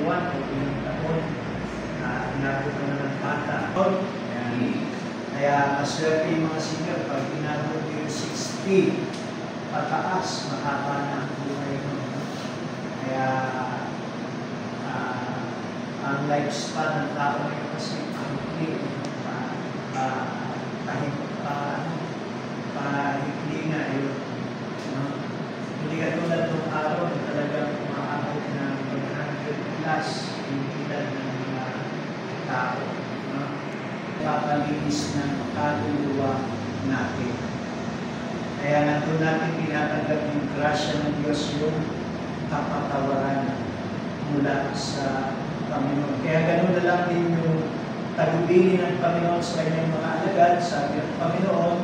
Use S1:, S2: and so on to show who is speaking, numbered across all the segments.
S1: 1 o ilang taon na inabot na ng bata. Kaya maswerte yung mga senior pag inabot yung 60 pataas, mahaba na ang buhay mo. Kaya ang lifespan ng tao ngayon kasi pahikli na yun. Hindi katulad ng araw na talagang umaabot ng 100 plus yung edad ng mga tao. Papalinis ng kaluluwa natin. Kaya nandun natin tinatanggap yung grasya ng Diyos, yung kapatawaran mula sa Panginoon. Kaya ganoon na lang din yung tagubilin ng Panginoon sa kanyang mga alagad. Sabi ng Panginoon,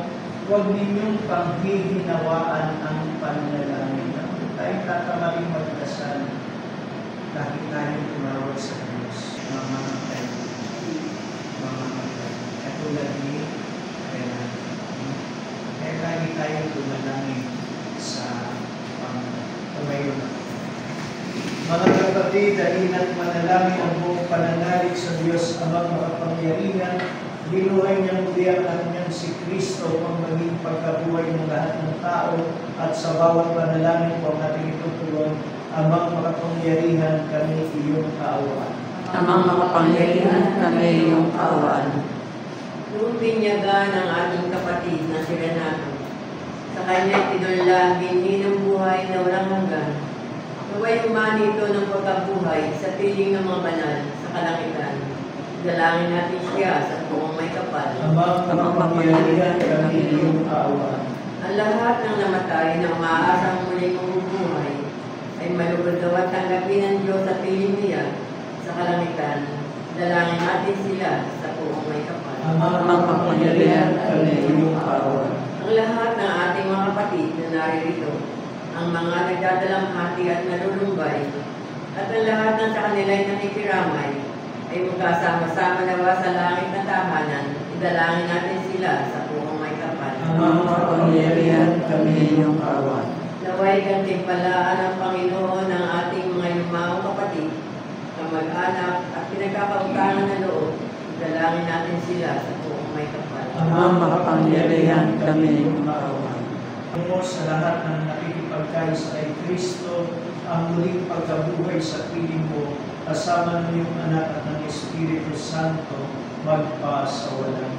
S1: huwag ninyong panghihinawaan ang pananalangin. Kung tayo tatamaling magdasal, dahil tayong tumawag sa Diyos, mamamatay. Katulad ni Kailan. Kaya lagi tayong tumalangin sa Panginoon. Mga kapatid, dahil at manalangin ang buong pananalig sa Diyos Amang makapangyarihan, binuhay niya muli ang kanyang si Kristo ang maging pagkabuhay ng lahat ng tao at sa bawat panalangin po ang ating itutuloy, Amang makapangyarihan kami iyong kaawaan.
S2: Amang makapangyarihan kami iyong kaawaan.
S3: Noong binyagan ang ating kapatid na si Renato, sa kanya tinunla binhi ng buhay na walang hanggan. Naway umani ito ng pagkabuhay sa piling ng mga banal sa kalangitan. Dalangin natin siya sa buong may kapal.
S1: Amang makapangyarihan kami iyong kaawaan.
S3: Ang lahat ng namatay na umaasang muling mabubuhay ay malugod daw at tanggapin ng Diyos sa piling niya sa kalangitan. Dalangin natin sila sa buong may kapal.
S1: Amang makapangyarihan kami iyong kaawaan.
S3: Ang lahat ng ating mga kapatid na naririto, ang mga nagdadalamhati at nalulumbay, at ang lahat ng sa kanila'y nakikiramay, ay magkasama-sama nawa sa langit na tahanan, idalangin natin sila sa buong may kapal.
S2: Amang makapangyarihan kami iyong kaawaan.
S3: Naway gantimpalaan ang Panginoon ng ating mga yumaong kapatid, kamag-anak at pinagkakautangan na loob, idalangin natin sila sa buong may kapal.
S2: Amang makapangyarihan kami iyong kaawaan.
S1: Mo sa lahat ng nakikipagkaisa kay Kristo, ang muling pagkabuhay sa piling mo, kasama ng iyong anak at ng Espiritu Santo, magpasawalang.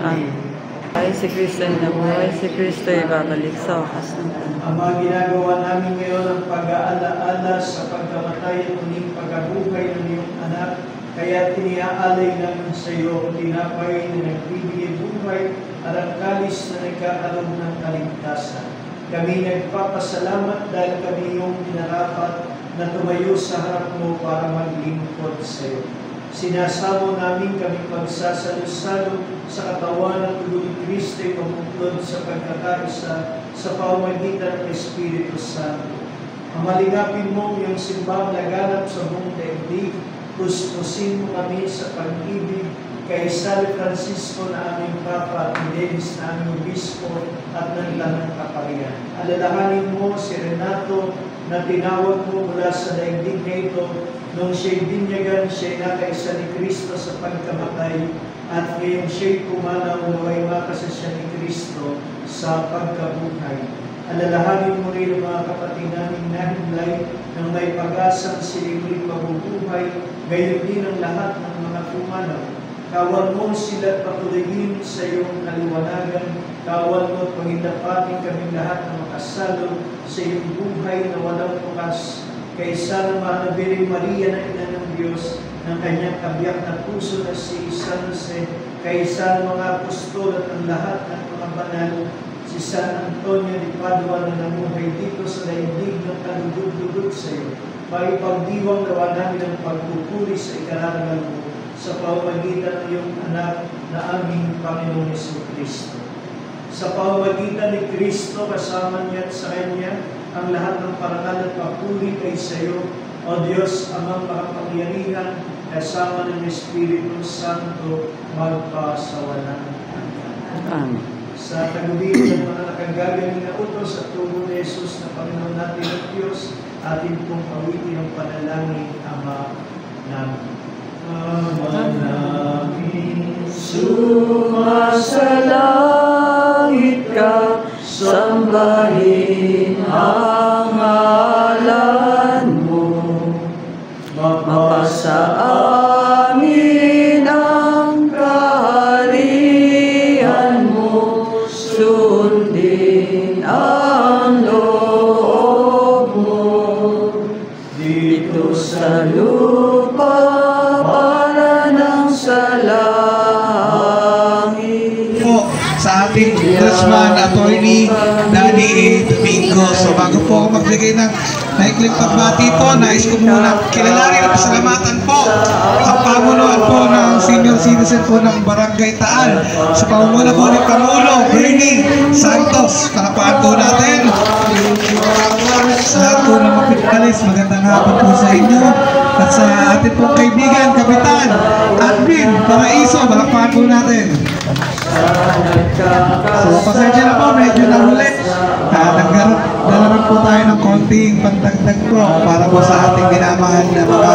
S2: Amen. Ay, si Kristo na buhay, si Kristo ay babalik sa wakas ng panahon.
S1: Ang mga ginagawa namin ngayon ang pag-aalaala sa pagkamatay at muling pagkabuhay ng iyong anak, kaya tiniaalay namin sa iyo ang tinapay na nagbibigay buhay at ang kalis na nagkakaroon ng kaligtasan. Kami nagpapasalamat dahil kami iyong minarapat na tumayo sa harap mo para maglingkod sa iyo. Sinasamo namin kami magsasalo-salo sa katawan at dugo ni Kristo ay pamuklod sa pagkakaisa sa pamamagitan ng Espiritu Santo. Amalingapin mo yung simbang laganap sa buong daigdig, puspusin mo kami sa pag-ibig kay San Francisco na aming Papa at Dennis na aming Obispo at ng Tanang Kaparian. Alalahanin mo si Renato na tinawag mo mula sa daigdig na ito nung siya'y binyagan, siya'y nakaisa ni Kristo sa pagkamatay at ngayon siya'y pumanaw naway makasasya ni Kristo sa pagkabuhay. Alalahanin mo rin ang mga kapatid namin nahimlay ng may pag-asang silimuli mabubuhay, gayon din ang lahat ng mga pumanaw. Kawal mo sila at patuloyin sa iyong kaliwanagan. Kawal mo at pangitapatin kaming lahat na makasalo sa iyong buhay na walang wakas. Kay San Maria na Ina ng Diyos, ng kanyang kabiyak na puso na si San Jose, kay San mga apostol at ang lahat ng mga banal, si San Antonio de Padua na namuhay dito sa daigdig ng kalugod-lugod sa iyo. Maipagdiwang nawa namin ang pagpupuri sa ikararangal mo sa pamamagitan ng iyong anak na aming Panginoon Jesucristo. Sa pamamagitan ni Kristo, kasama niya at sa Kanya, ang lahat ng parangal at papuri ay sa iyo, O Diyos, Amang makapangyarihan, kasama ng Espiritu Santo, magpasawalang.
S2: Amen.
S1: Sa tagubilin ng mga nakagaling na utos at tubo ni Jesus na Panginoon natin at Diyos, Atin pong awitin ang panalangin, Ama namin. Ama namin,
S2: sumasalangit ka, sambahin ang ngalan mo. Mapasa amin ang kaharian mo, sundin ang loob mo. Dito sa lupa para ng sa langit.
S4: Po sa ating Congressman Attorney Danny A. Domingo. So bago po ako magbigay ng maikling pagbati po, nais ko muna kilalanin at pasalamatan po ang pamunuan po ng senior citizen po ng Barangay Taal sa pamumuno po ni Pangulo Bernie Santos. Palakpakan po natin. Sa lahat po ng mapitkalis, magandang hapon po sa inyo. At sa ating pong kaibigan, Kapitan Admin Paraiso, palakpakan po natin. So, pasensya na po, medyo nahulit. Nagkaroon po tayo ng konting pagdagdag po para po sa ating minamahal na mga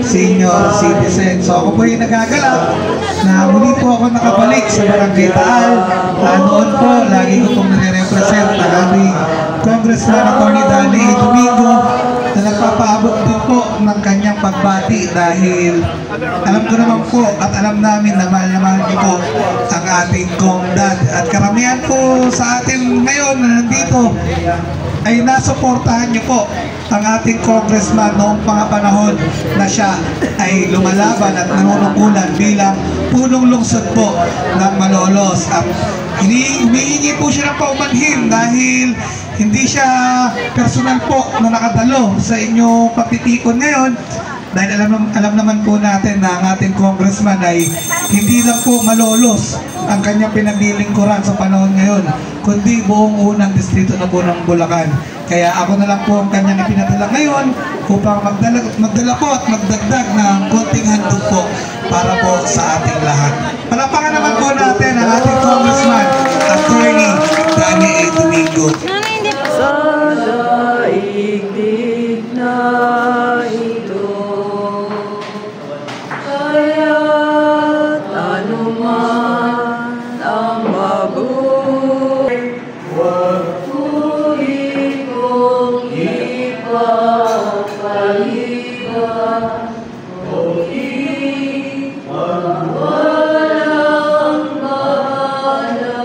S4: senior citizen. So, ako po yung nagagalak na muli po ako nakabalik sa Barangay Taal. Noon po, lagi ko pong nire-represent ang ating Congressman Attorney Danny A. Domingo na nagpapaabot din po ng kanyang pagbati dahil alam ko naman po at alam namin na mahal niyo po ang ating Kongdad. At karamihan po sa atin ngayon na nandito ay nasuportahan niyo po ang ating congressman noong panahon na siya ay lumalaban at nanunungkulan bilang punong lungsod po ng Malolos. At humihingi po siya ng paumanhin dahil hindi siya personal po na nakadalo sa inyong pagtitikon ngayon. Dahil alam naman po natin na ang ating congressman ay hindi lang po Malolos ang kanyang pinaglilingkuran sa panahon ngayon, kundi buong unang distrito na po ng Bulacan. Kaya ako na lang po ang kanyang ipinadala ngayon upang magdala po at magdagdag ng konting handog po para po sa ating lahat. Palapakan naman po natin ang ating congressman, Attorney Danny A. Domingo.
S2: Sa daigdig na ito, kaya't anuman ang mabuhay, huwag puri kong ipagpaliban, o walang bahala,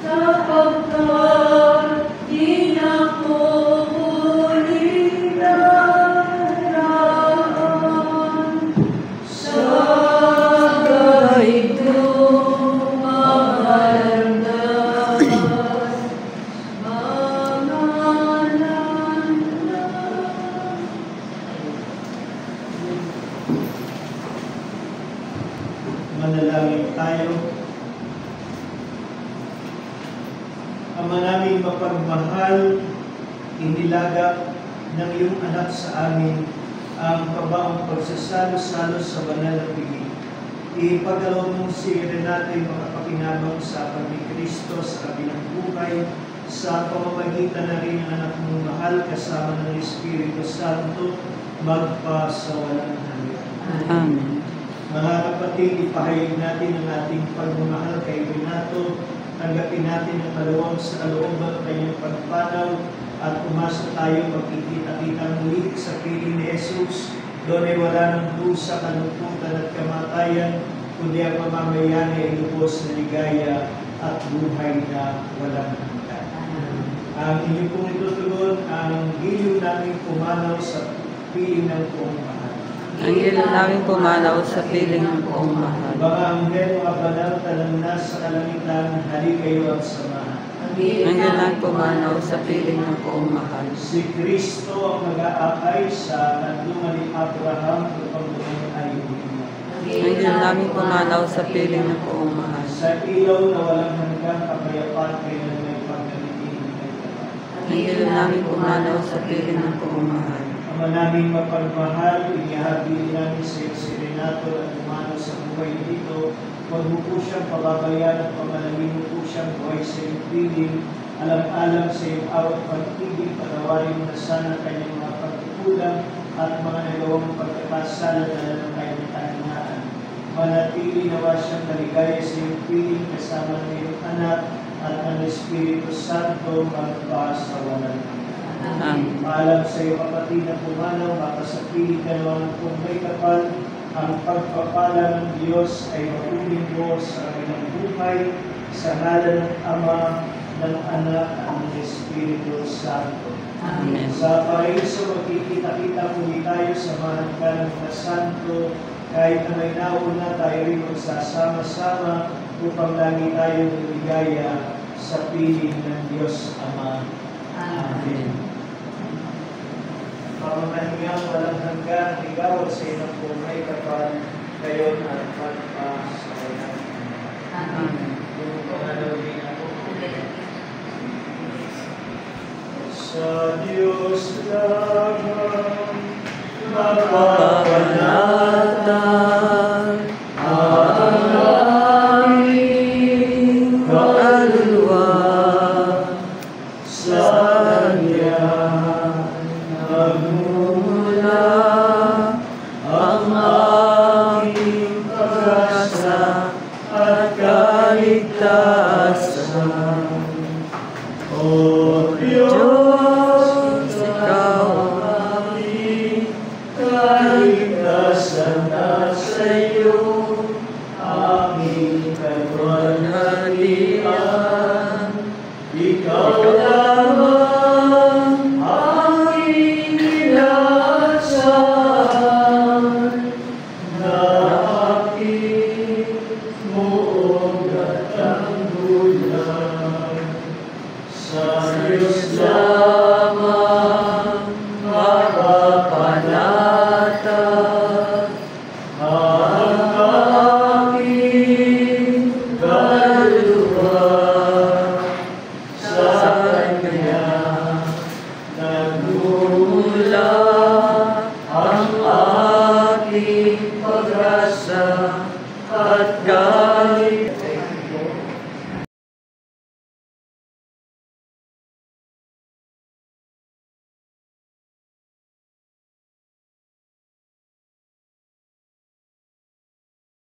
S2: sapagkat di na ko muli naraan sa gaitong mahalandan,
S1: Manalangin tayo. Ama namin mapagmahal, inilaga ng iyong anak sa amin ang kabaong pagsasalo-salo sa banal na piging. Ipagalaw mong si Renato ay makapakinabang sa apat ni Kristo sa kabilang buhay sa pamamagitan na rin ng anak mong mahal kasama ng Espiritu Santo magpasawalang hanggan.
S2: Amen.
S1: Mga kapatid, ipahayag natin ang ating pagmamahal kay Renato. Tanggapin natin ang maluwang sa kalooban ng kanyang pagpanaw at umasa tayo magkikita-kita muli sa piling ni Jesus. Doon ay wala ng dusa, kalungkutan at kamatayan, kundi ang pamamayani ay lubos na ligaya at buhay na walang hanggan. Ang inyong pong itutugon, ang giliw namin pumanaw sa piling ng buong mahal.
S2: Ang ilan namin pumanaw sa piling ng buong mahal.
S1: Mga anghel, mga banal, talang nasa kalangitan, hali kayo at samahan.
S2: Ang ilan namin pumanaw sa piling ng buong mahal.
S1: Si Kristo ang mag-aakay sa kanlungan ni Abraham upang ay buhay.
S2: Ang ilan namin pumanaw sa piling ng buong mahal.
S1: Sa ilaw na walang hanggang kapayapaan kayo na may pagkalitin may tapat.
S2: Ang ilan namin pumanaw sa piling ng buong mahal.
S1: Ama naming mapagmahal, inihagili namin sa iyo si Renato at umano sa buhay dito. Huwag mo po siyang pababayaan at pamalangin mo po siyang buhay sa iyong piling Alam-alam sa iyong awat pag-ibig, patawarin mo na sana kanyang mga pagkukulang at mga nagawang pagkakasala na ng kanyang kahinaan. Manatili nawa siyang maligaya sa iyong piling kasama ng iyong anak at ng Espiritu Santo magpa sa walang hanggan.
S2: Amen.
S1: Paalam sa iyo kapatid na pumanaw, makasapili ka naman kung may kapal, ang pagpapala ng Diyos ay mapunin mo sa kanilang buhay sa ngalan ng Ama, ng Anak, at ng Espiritu Santo.
S2: Amen.
S1: Sa paraiso, magkikita-kita muli tayo sa mahanggan ng Santo, kahit na may nauna tayo rin magsasama-sama upang lagi tayo maligaya sa piling ng Diyos Ama. Amen. Pamamahingang walang hanggan, ikaw sa inang bumay kapal, kayo at magpasawalan.
S2: Amen.
S1: Yung pangalawin ako. Sa Diyos lamang
S2: Papanatan ang aming kaluluwa sa Kanya.